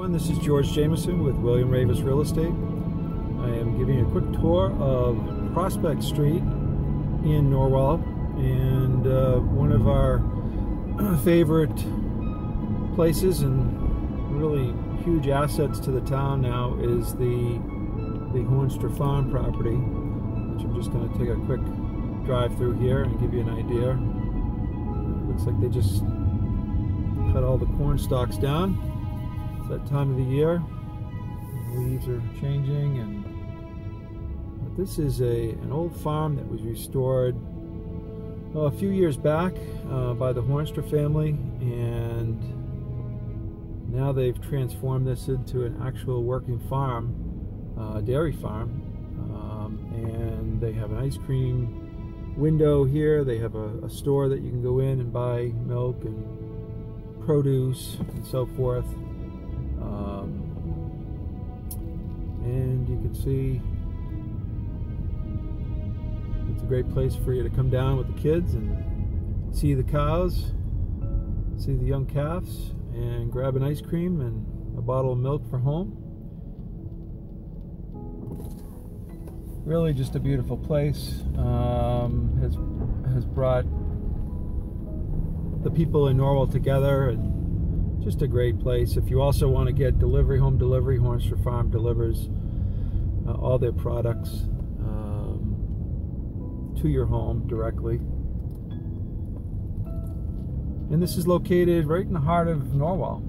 everyone, this is George Jamieson with William Ravis Real Estate. I am giving a quick tour of Prospect Street in Norwell, and one of our favorite places and really huge assets to the town now is the Hornstra Farm property, which I'm just going to take a quick drive through here and give you an idea. Looks like they just cut all the corn stalks down. It's that time of the year. The leaves are changing, but this is an old farm that was restored a few years back by the Hornstra family, and now they've transformed this into an actual working farm, dairy farm, and they have an ice cream window here. They have a store that you can go in and buy milk and produce and so forth. And you can see it's a great place for you to come down with the kids and see the cows, see the young calves, and grab an ice cream and a bottle of milk for home. Really just a beautiful place. Has brought the people in Norwell together, and just a great place. If you also want to get delivery, home delivery, Hornstra Farm delivers all their products to your home directly. And this is located right in the heart of Norwell.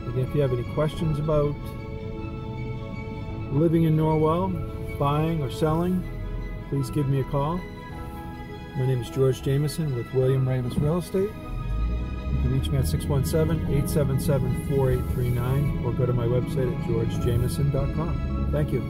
Again, if you have any questions about living in Norwell, buying or selling, please give me a call. My name is George Jamieson with William Ravis Real Estate. You can reach me at 617-877-4839 or go to my website at georgejamieson.com. Thank you.